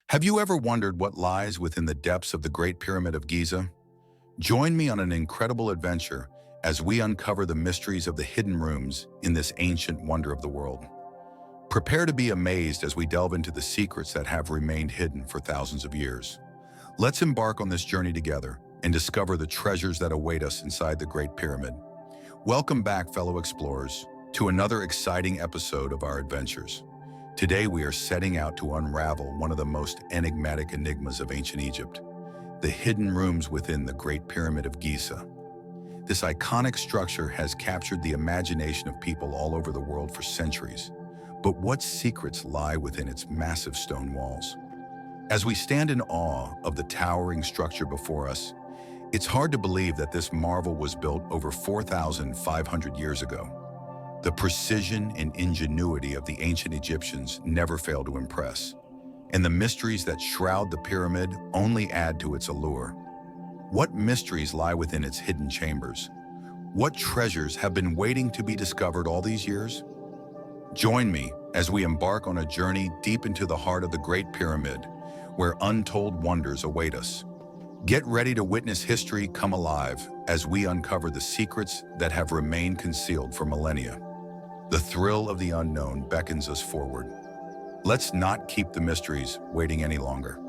Have you ever wondered what lies within the depths of the Great Pyramid of Giza? Join me on an incredible adventure as we uncover the mysteries of the hidden rooms in this ancient wonder of the world. Prepare to be amazed as we delve into the secrets that have remained hidden for thousands of years. Let's embark on this journey together and discover the treasures that await us inside the Great Pyramid. Welcome back, fellow explorers, to another exciting episode of our adventures. Today we are setting out to unravel one of the most enigmatic enigmas of ancient Egypt, the hidden rooms within the Great Pyramid of Giza. This iconic structure has captured the imagination of people all over the world for centuries. But what secrets lie within its massive stone walls? As we stand in awe of the towering structure before us, it's hard to believe that this marvel was built over 4,500 years ago. The precision and ingenuity of the ancient Egyptians never fail to impress, and the mysteries that shroud the pyramid only add to its allure. What mysteries lie within its hidden chambers? What treasures have been waiting to be discovered all these years? Join me as we embark on a journey deep into the heart of the Great Pyramid, where untold wonders await us. Get ready to witness history come alive as we uncover the secrets that have remained concealed for millennia. The thrill of the unknown beckons us forward. Let's not keep the mysteries waiting any longer.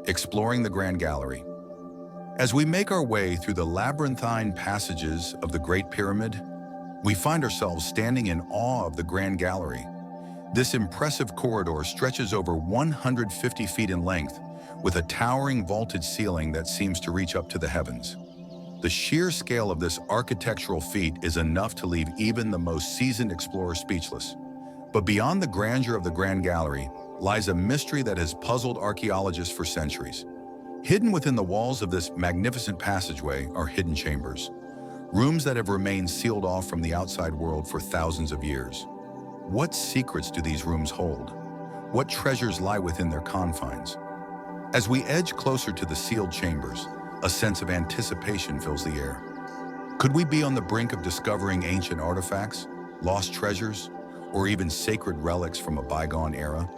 Exploring the Grand Gallery. As we make our way through the labyrinthine passages of the Great Pyramid, we find ourselves standing in awe of the Grand Gallery. This impressive corridor stretches over 150 feet in length, with a towering vaulted ceiling that seems to reach up to the heavens. The sheer scale of this architectural feat is enough to leave even the most seasoned explorer speechless. But beyond the grandeur of the Grand Gallery lies a mystery that has puzzled archaeologists for centuries. Hidden within the walls of this magnificent passageway are hidden chambers, rooms that have remained sealed off from the outside world for thousands of years. What secrets do these rooms hold? What treasures lie within their confines? As we edge closer to the sealed chambers, a sense of anticipation fills the air. Could we be on the brink of discovering ancient artifacts, lost treasures, or even sacred relics from a bygone era?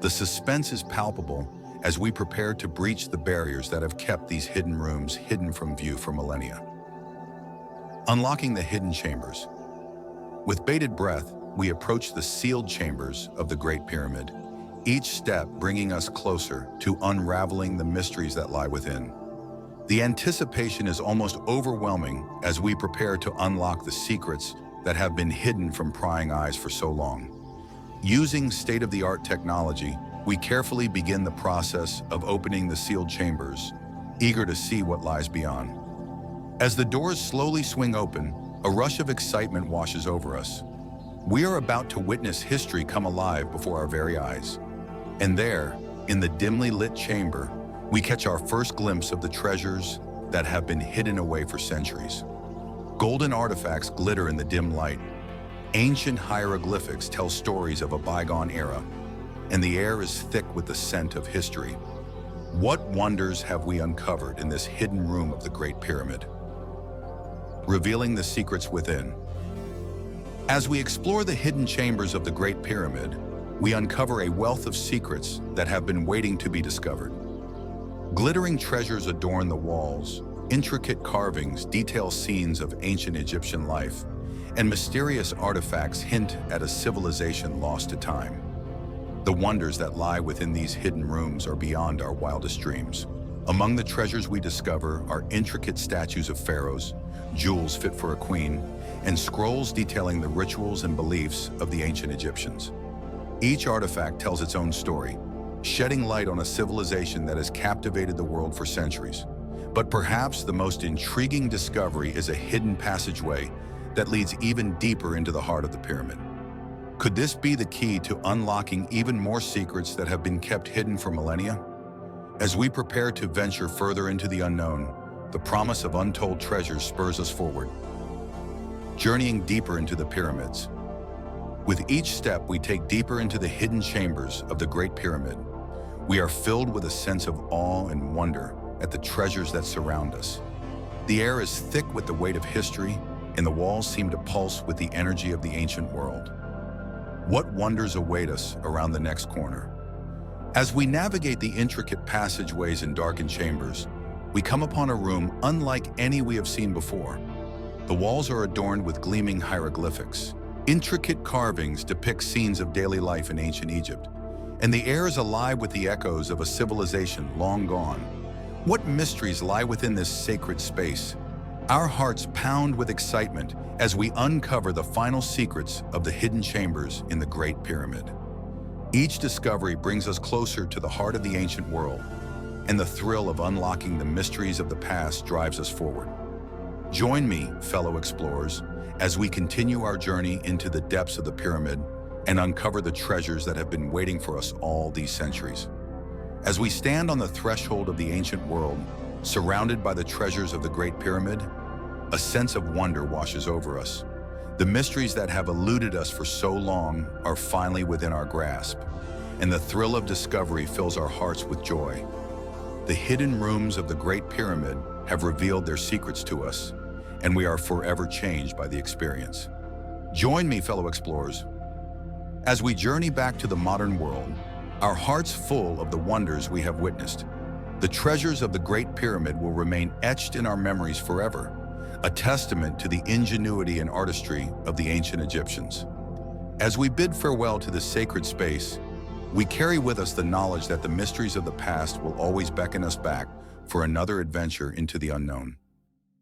The suspense is palpable as we prepare to breach the barriers that have kept these hidden rooms hidden from view for millennia. Unlocking the hidden chambers. With bated breath, we approach the sealed chambers of the Great Pyramid, each step bringing us closer to unraveling the mysteries that lie within. The anticipation is almost overwhelming as we prepare to unlock the secrets that have been hidden from prying eyes for so long. Using state-of-the-art technology, we carefully begin the process of opening the sealed chambers, eager to see what lies beyond. As the doors slowly swing open, a rush of excitement washes over us. We are about to witness history come alive before our very eyes. And there, in the dimly lit chamber, we catch our first glimpse of the treasures that have been hidden away for centuries. Golden artifacts glitter in the dim light. Ancient hieroglyphics tell stories of a bygone era, and the air is thick with the scent of history. What wonders have we uncovered in this hidden room of the Great Pyramid? Revealing the secrets within. As we explore the hidden chambers of the Great Pyramid, we uncover a wealth of secrets that have been waiting to be discovered. Glittering treasures adorn the walls, intricate carvings detail scenes of ancient Egyptian life, and mysterious artifacts hint at a civilization lost to time. The wonders that lie within these hidden rooms are beyond our wildest dreams. Among the treasures we discover are intricate statues of pharaohs, jewels fit for a queen, and scrolls detailing the rituals and beliefs of the ancient Egyptians. Each artifact tells its own story, shedding light on a civilization that has captivated the world for centuries. But perhaps the most intriguing discovery is a hidden passageway that leads even deeper into the heart of the pyramid. Could this be the key to unlocking even more secrets that have been kept hidden for millennia? As we prepare to venture further into the unknown, the promise of untold treasures spurs us forward. Journeying deeper into the pyramids. With each step we take deeper into the hidden chambers of the Great Pyramid, we are filled with a sense of awe and wonder at the treasures that surround us. The air is thick with the weight of history, and the walls seem to pulse with the energy of the ancient world. What wonders await us around the next corner? As we navigate the intricate passageways and darkened chambers, we come upon a room unlike any we have seen before. The walls are adorned with gleaming hieroglyphics. Intricate carvings depict scenes of daily life in ancient Egypt, and the air is alive with the echoes of a civilization long gone. What mysteries lie within this sacred space? Our hearts pound with excitement as we uncover the final secrets of the hidden chambers in the Great Pyramid. Each discovery brings us closer to the heart of the ancient world, and the thrill of unlocking the mysteries of the past drives us forward. Join me, fellow explorers, as we continue our journey into the depths of the pyramid and uncover the treasures that have been waiting for us all these centuries. As we stand on the threshold of the ancient world, surrounded by the treasures of the Great Pyramid, a sense of wonder washes over us. The mysteries that have eluded us for so long are finally within our grasp, and the thrill of discovery fills our hearts with joy. The hidden rooms of the Great Pyramid have revealed their secrets to us, and we are forever changed by the experience. Join me, fellow explorers, as we journey back to the modern world, our hearts full of the wonders we have witnessed. The treasures of the Great Pyramid will remain etched in our memories forever, a testament to the ingenuity and artistry of the ancient Egyptians. As we bid farewell to this sacred space, we carry with us the knowledge that the mysteries of the past will always beckon us back for another adventure into the unknown.